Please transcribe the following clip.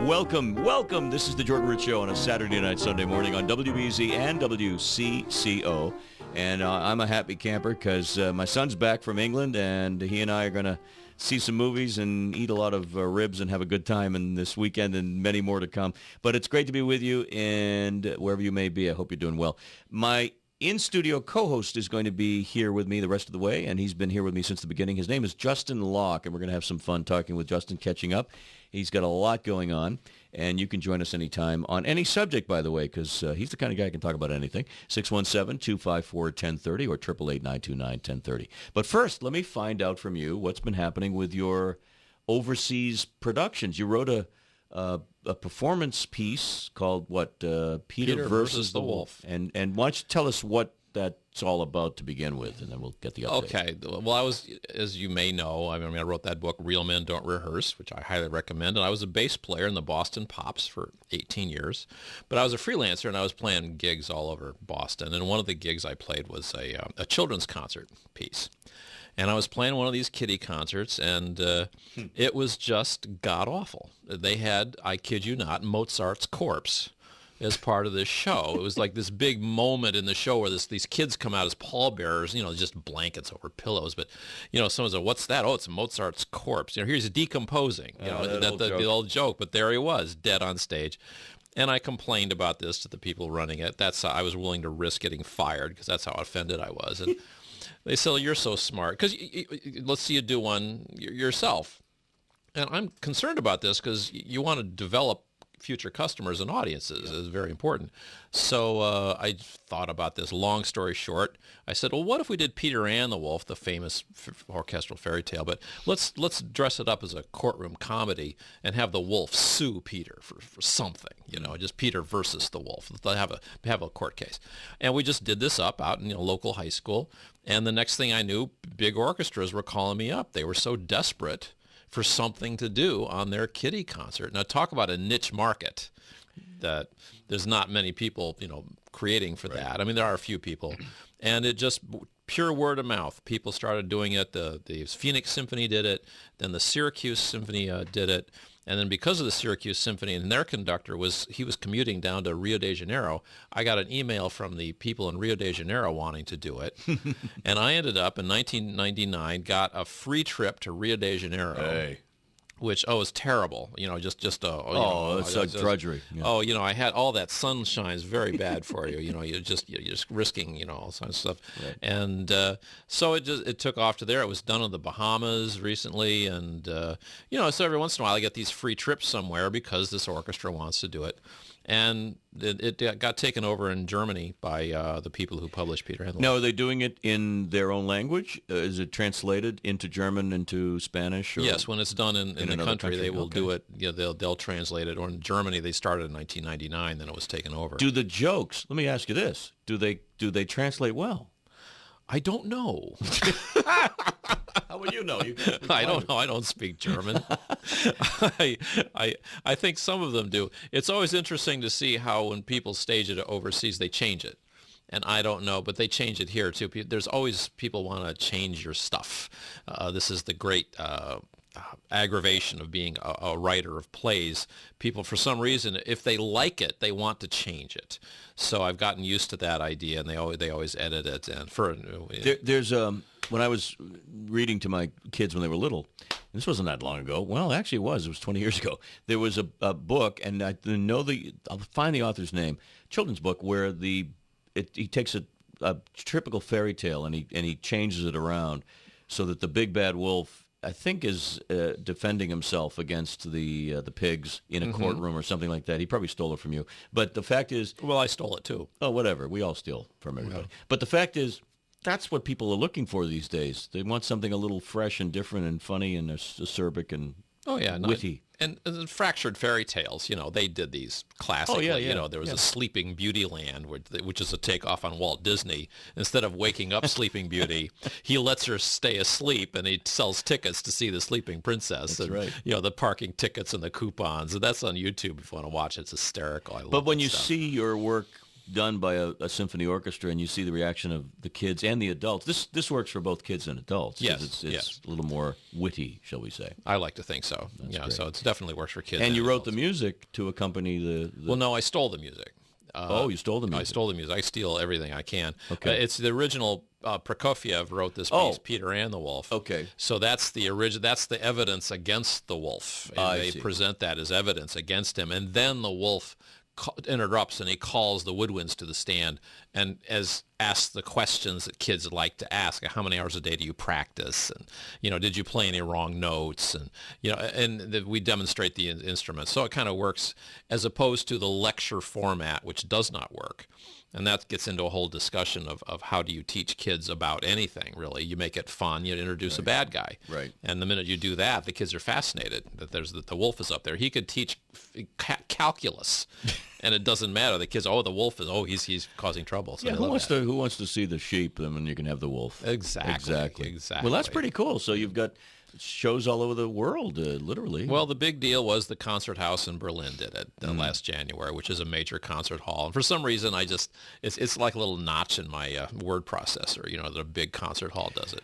Welcome. This is the Jordan Rich Show on a Saturday night, Sunday morning on WBZ and WCCO. And I'm a happy camper because my son's back from England, and he and I are going to see some movies and eat a lot of ribs and have a good time in this weekend and many more to come. But it's great to be with you, and wherever you may be, I hope you're doing well. My in-studio co-host is going to be here with me the rest of the way, and he's been here with me since the beginning. His name is Justin Locke, and we're going to have some fun talking with Justin, catching up. He's got a lot going on, and you can join us anytime on any subject, by the way, because he's the kind of guy who can talk about anything. 617-254-1030 or 888-929-1030. But first, let me find out from you what's been happening with your overseas productions. You wrote a performance piece called, Peter versus the Wolf. And why don't you tell us what that's all about to begin with, and then we'll get the update. Okay. Well, I was, as you may know, I wrote that book, Real Men Don't Rehearse, which I highly recommend, and I was a bass player in the Boston Pops for 18 years. But I was a freelancer, and I was playing gigs all over Boston, and one of the gigs I played was a children's concert piece. And I was playing one of these kiddie concerts, and it was just god-awful. They had, I kid you not, Mozart's corpse as part of this show. It was like this big moment in the show where these kids come out as pallbearers, just blankets over pillows. But, someone said, what's that? Oh, it's Mozart's corpse. Here's decomposing, the old joke. But there he was, dead on stage. And I complained about this to the people running it. That's how I was willing to risk getting fired, because that's how offended I was. And they said, you're so smart, because let's see you do one yourself. And I'm concerned about this because you want to develop future customers and audiences is very important. So I thought about this. Long story short, I said, well, what if we did Peter and the Wolf, the famous orchestral fairy tale, but let's dress it up as a courtroom comedy and have the wolf sue Peter for something, just Peter versus the wolf. Let's have a court case. And we just did this up out in local high school. And the next thing I knew, big orchestras were calling me up. They were so desperate for something to do on their kiddie concert. Now, talk about a niche market that there's not many people, creating for that. I mean, there are a few people. And it just, pure word of mouth. People started doing it. The Phoenix Symphony did it. Then the Syracuse Symphony did it. And then because of the Syracuse Symphony, and their conductor was commuting down to Rio de Janeiro, I got an email from the people in Rio de Janeiro wanting to do it. And I ended up in 1999, got a free trip to Rio de Janeiro. Hey. Which was terrible, it's like drudgery. Yeah. I had all that sunshine is very bad for you. You're just risking, all kinds of stuff. Right. And so it took off to there. It was done in the Bahamas recently, and so every once in a while I get these free trips somewhere because this orchestra wants to do it. And it got taken over in Germany by the people who published Peter and the Wolf. Now, are they doing it in their own language? Is it translated into German, into Spanish? Or yes, when it's done in the country, they will do it. Yeah, they'll translate it. Or in Germany, they started in 1999. Then it was taken over. Do the jokes? Let me ask you this: Do they translate well? I don't know. How would you know? I don't know. I don't speak German. I think some of them do. It's always interesting to see how when people stage it overseas, they change it. And I don't know, but they change it here too. There's always people want to change your stuff. This is the great aggravation of being a writer of plays. People, for some reason, if they like it, they want to change it. So I've gotten used to that idea, and they always edit it. And there's when I was reading to my kids when they were little, and this wasn't that long ago. Well, actually, it was 20 years ago. There was a book, and I'll find the author's name. Children's book where he takes a typical fairy tale and he changes it around so that the big bad wolf, I think, is defending himself against the pigs in a courtroom or something like that. He probably stole it from you. But the fact is... Well, I stole it too. Oh, whatever. We all steal from everybody. Yeah. But the fact is, that's what people are looking for these days. They want something a little fresh and different and funny and acerbic and witty. And fractured fairy tales, they did these classically. Oh, yeah. There was a Sleeping Beauty Land, which is a takeoff on Walt Disney. Instead of waking up Sleeping Beauty, he lets her stay asleep, and he sells tickets to see the Sleeping Princess. That's right. The parking tickets and the coupons. And that's on YouTube if you want to watch it. It's hysterical. I love But when you stuff. see your work done by a symphony orchestra, and you see the reaction of the kids and the adults. This works for both kids and adults. 'Cause Yes, it's a little more witty, shall we say? I like to think so. great. So it's definitely works for kids. And you wrote the adults. music to accompany the Well, no, I stole the music. you stole the music. I stole the music. I steal everything I can. Okay. It's the original. Prokofiev wrote this piece, Oh. Peter and the Wolf. Okay. So that's the original. That's the evidence against the wolf. And I they see. present that as evidence against him, and then the wolf interrupts and he calls the woodwinds to the stand and asks the questions that kids like to ask. How many hours a day do you practice? And did you play any wrong notes? And we demonstrate the instruments. So it kind of works as opposed to the lecture format, which does not work. And that gets into a whole discussion of how do you teach kids about anything, really. You make it fun. You introduce a bad guy. Right. And the minute you do that, the kids are fascinated that the wolf is up there. He could teach calculus, and it doesn't matter. The kids, the wolf is, he's causing trouble. So Yeah, who wants to see the sheep? I mean, you can have the wolf. Exactly. Well, that's pretty cool. So you've got shows all over the world, literally. Well, the big deal was the concert house in Berlin did it last January, which is a major concert hall. And for some reason, it's like a little notch in my word processor, that a big concert hall does it.